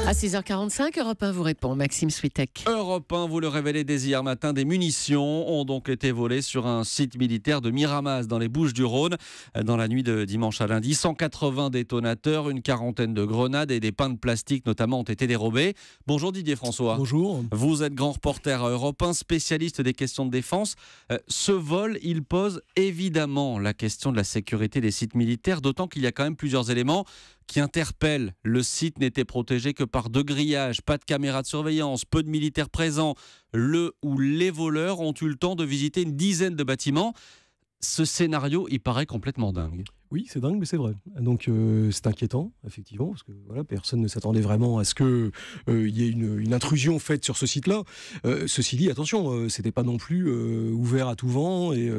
À 6h45, Europe 1 vous répond, Maxime Switek. Europe 1, vous le révélez dès hier matin, des munitions ont donc été volées sur un site militaire de Miramas dans les Bouches-du-Rhône. Dans la nuit de dimanche à lundi, 180 détonateurs, une quarantaine de grenades et des pains de plastique notamment ont été dérobés. Bonjour Didier François. Bonjour. Vous êtes grand reporter à Europe 1, spécialiste des questions de défense. Ce vol, il pose évidemment la question de la sécurité des sites militaires, d'autant qu'il y a quand même plusieurs éléments qui interpellent. Le site n'était protégé que par 2 grillages, pas de caméras de surveillance, peu de militaires présents. Les voleurs ont eu le temps de visiter une dizaine de bâtiments. Ce scénario, il paraît complètement dingue. Oui, c'est dingue, mais c'est vrai. Donc c'est inquiétant, effectivement, parce que voilà, personne ne s'attendait vraiment à ce qu'il y ait une intrusion faite sur ce site-là. Ceci dit, attention, c'était pas non plus ouvert à tout vent et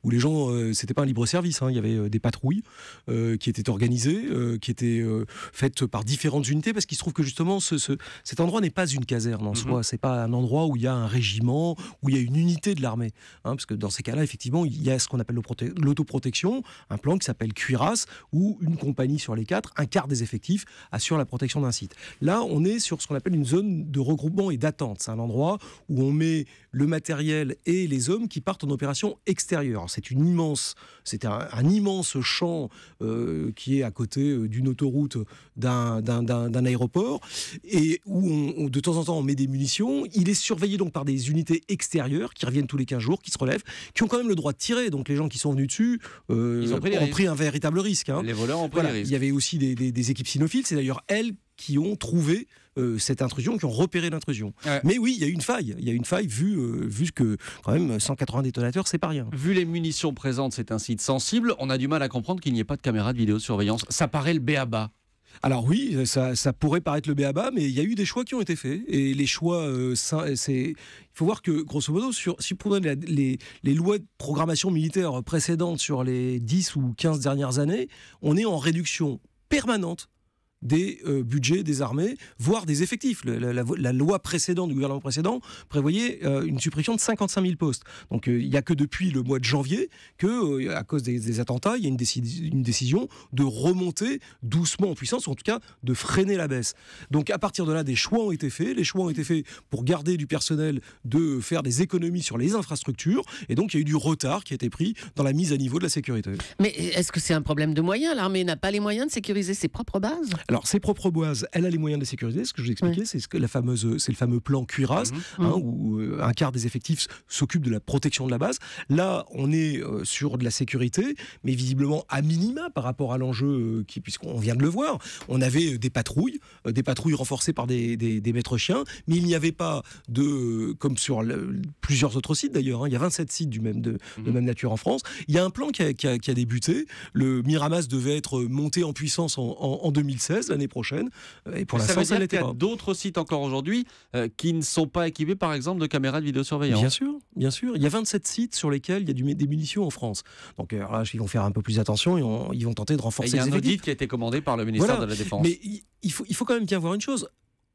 où les gens, c'était pas un libre service. Il y avait des patrouilles qui étaient organisées, qui étaient faites par différentes unités, parce qu'il se trouve que justement, cet endroit n'est pas une caserne en soi. C'est pas un endroit où il y a un régiment, où il y a une unité de l'armée. Parce que dans ces cas-là, effectivement, il y a ce qu'on appelle l'autoprotection, un plan qui s'appelle Cuirasse, où une compagnie sur les 4, un quart des effectifs, assure la protection d'un site. Là, on est sur ce qu'on appelle une zone de regroupement et d'attente. C'est un endroit où on met le matériel et les hommes qui partent en opération extérieure. C'est un immense champ qui est à côté d'une autoroute, d'un aéroport, et où de temps en temps on met des munitions. Il est surveillé donc par des unités extérieures qui reviennent tous les 15 jours, qui se relèvent, qui ont quand même le droit de tirer. Donc les gens qui sont venus dessus ils ont pris un véritable risque. Les voleurs ont pris les risques. Il y avait aussi des équipes cynophiles, c'est d'ailleurs elles qui ont trouvé cette intrusion, qui ont repéré l'intrusion. Ouais. Mais oui, il y a eu une faille. Il y a une faille vu que quand même 180 détonateurs, c'est pas rien. Vu les munitions présentes, c'est un site sensible. On a du mal à comprendre qu'il n'y ait pas de caméra de vidéosurveillance. Ça paraît le b.a.-ba. Alors oui, ça pourrait paraître le b.a.-ba, mais il y a eu des choix qui ont été faits. Et les choix, il faut voir que, grosso modo, si vous prenez les lois de programmation militaire précédentes sur les 10 ou 15 dernières années, on est en réduction permanente des budgets des armées, voire des effectifs. La loi précédente, du gouvernement précédent, prévoyait une suppression de 55 000 postes. Donc il n'y a que depuis le mois de janvier que, à cause des attentats, il y a une décision de remonter doucement en puissance, ou en tout cas de freiner la baisse. Donc à partir de là, des choix ont été faits. Les choix ont été faits pour garder du personnel, de faire des économies sur les infrastructures, et donc il y a eu du retard qui a été pris dans la mise à niveau de la sécurité. Mais est-ce que c'est un problème de moyens ? L'armée n'a pas les moyens de sécuriser ses propres bases ? Alors, ses propres bases, elle a les moyens de les sécuriser. Ce que je vous expliquais, c'est le fameux plan Cuirasse, où un quart des effectifs s'occupe de la protection de la base. Là, on est sur de la sécurité, mais visiblement à minima par rapport à l'enjeu, puisqu'on vient de le voir. On avait des patrouilles renforcées par des maîtres chiens, mais il n'y avait pas comme sur plusieurs autres sites d'ailleurs. Il y a 27 sites de même nature en France. Il y a un plan qui a débuté. Le Miramas devait être monté en puissance en 2016. L'année prochaine, et pour l'instant, ça l'était pas. Il y a d'autres sites encore aujourd'hui qui ne sont pas équipés, par exemple, de caméras de vidéosurveillance. Bien sûr. Il y a 27 sites sur lesquels il y a des munitions en France. Donc là, ils vont faire un peu plus attention et ils vont tenter de renforcer les effectifs. Il y a un audit qui a été commandé par le ministère de la Défense. Mais il faut quand même bien voir une chose.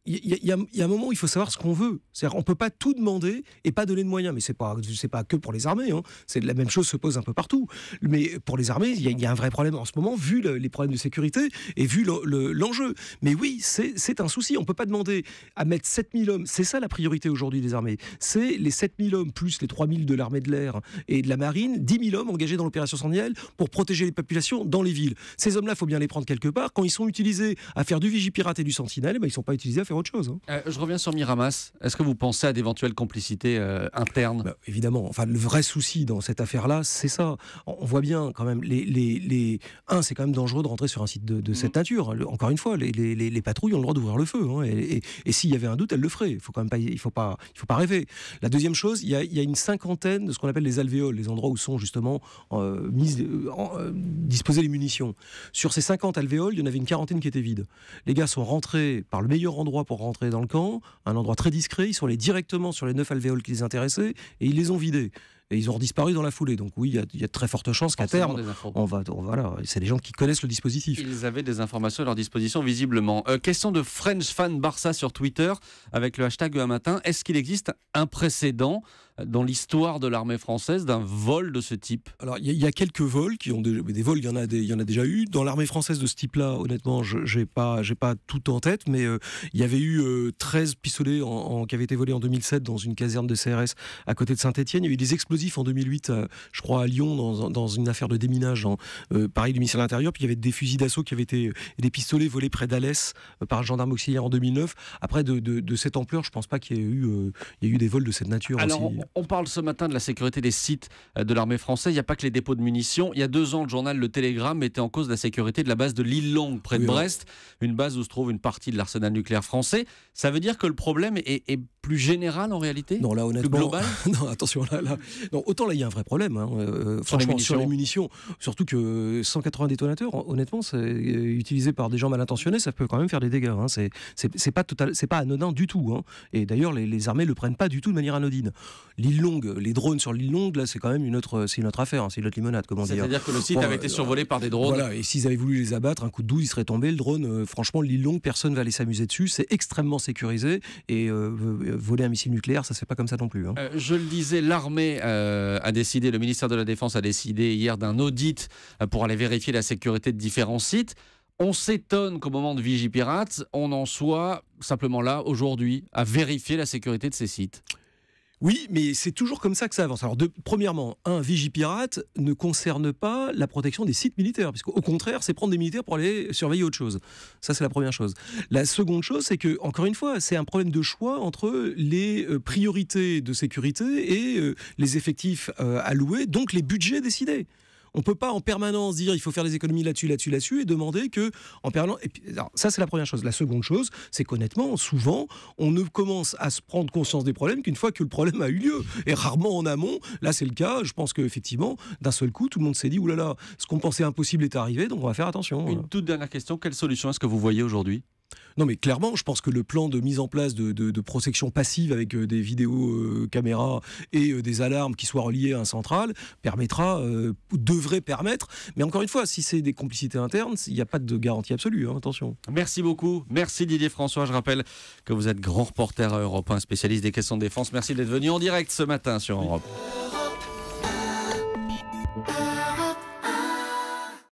Il y a un moment où il faut savoir ce qu'on veut. C'est-à-dire, on peut pas tout demander et pas donner de moyens. Mais c'est pas que pour les armées. C'est la même chose se pose un peu partout. Mais pour les armées, il y a un vrai problème en ce moment, vu les problèmes de sécurité et vu l'enjeu. Mais oui, c'est un souci. On peut pas demander à mettre 7000 hommes. C'est ça la priorité aujourd'hui des armées. C'est les 7000 hommes plus les 3000 de l'armée de l'air et de la marine, 10 000 hommes engagés dans l'opération Sentinelle pour protéger les populations dans les villes. Ces hommes-là, il faut bien les prendre quelque part. Quand ils sont utilisés à faire du Vigipirate et du Sentinelle, ils sont pas utilisés à faire autre chose. Je reviens sur Miramas. Est-ce que vous pensez à d'éventuelles complicités internes ? Évidemment. Enfin, le vrai souci dans cette affaire-là, c'est ça. On voit bien quand même. C'est quand même dangereux de rentrer sur un site de cette nature. Encore une fois, les patrouilles ont le droit d'ouvrir le feu. Et s'il y avait un doute, elles le feraient. Il faut pas rêver. La deuxième chose, il y a une cinquantaine de ce qu'on appelle les alvéoles, les endroits où sont justement disposées les munitions. Sur ces 50 alvéoles, il y en avait une quarantaine qui étaient vides. Les gars sont rentrés par le meilleur endroit pour rentrer dans le camp, un endroit très discret. Ils sont allés directement sur les 9 alvéoles qui les intéressaient et ils les ont vidés. Et ils ont disparu dans la foulée. Donc oui, il y a de très fortes chances qu'à terme, c'est des gens qui connaissent le dispositif. Ils avaient des informations à leur disposition, visiblement. Question de French Fan Barça sur Twitter, avec le hashtag un matin. Est-ce qu'il existe un précédent dans l'histoire de l'armée française d'un vol de ce type? Alors, il y a quelques vols qui ont des vols, il y en a déjà eu. Dans l'armée française de ce type-là, honnêtement, je n'ai pas tout en tête, mais il y avait eu 13 pistolets qui avaient été volés en 2007 dans une caserne de CRS à côté de Saint-Étienne. Il y a eu des explosifs en 2008, je crois, à Lyon, dans une affaire de déminage, pareil, du ministère de l'Intérieur. Puis il y avait des fusils d'assaut qui avaient été, des pistolets volés près d'Alès par un gendarme auxiliaire en 2009. Après, de cette ampleur, je ne pense pas qu'il y ait eu des vols de cette nature. Alors, aussi. on parle ce matin de la sécurité des sites de l'armée française. Il n'y a pas que les dépôts de munitions. Il y a 2 ans, le journal Le Télégramme mettait en cause la sécurité de la base de l'île Longue, près de Brest, une base où se trouve une partie de l'arsenal nucléaire français. Ça veut dire que le problème est plus général en réalité? Non, là, honnêtement. Plus global? Non, attention, là. Non, autant là, il y a un vrai problème. Franchement, sur les munitions. Surtout que 180 détonateurs, honnêtement, c'est utilisé par des gens mal intentionnés, ça peut quand même faire des dégâts. C'est pas anodin du tout. Et d'ailleurs, les armées le prennent pas du tout de manière anodine. L'île Longue, les drones sur l'île Longue, là, c'est quand même une autre affaire. C'est une autre limonade, comment dire. C'est-à-dire que le site avait été survolé par des drones. Voilà, et s'ils avaient voulu les abattre, un coup de 12, il serait tombé. Le drone, franchement, l'île Longue, personne va aller s'amuser dessus. C'est extrêmement sécurisé. Et voler un missile nucléaire, ça se fait pas comme ça non plus. Je le disais, l'armée a décidé, le ministère de la Défense a décidé hier d'un audit pour aller vérifier la sécurité de différents sites. On s'étonne qu'au moment de Vigipirate, on en soit simplement là, aujourd'hui, à vérifier la sécurité de ces sites. Oui, mais c'est toujours comme ça que ça avance. Alors, premièrement, Vigipirate ne concerne pas la protection des sites militaires, puisqu'au contraire, c'est prendre des militaires pour aller surveiller autre chose. Ça, c'est la première chose. La seconde chose, c'est que, encore une fois, c'est un problème de choix entre les priorités de sécurité et les effectifs alloués, donc les budgets décidés. On ne peut pas en permanence dire il faut faire des économies là-dessus et demander que en permanence. Et puis, alors, ça, c'est la première chose. La seconde chose, c'est qu'honnêtement, souvent, on ne commence à se prendre conscience des problèmes qu'une fois que le problème a eu lieu. Et rarement en amont. Là, c'est le cas. Je pense qu'effectivement, d'un seul coup, tout le monde s'est dit oulala, ce qu'on pensait impossible est arrivé, donc on va faire attention. Une toute dernière question. Quelle solution est-ce que vous voyez aujourd'hui? Non, mais clairement, je pense que le plan de mise en place de protection passive avec des vidéos caméras et des alarmes qui soient reliées à un central devrait permettre. Mais encore une fois, si c'est des complicités internes, il n'y a pas de garantie absolue. Attention. Merci beaucoup. Merci Didier François. Je rappelle que vous êtes grand reporter à Europe 1, spécialiste des questions de défense. Merci d'être venu en direct ce matin sur Europe.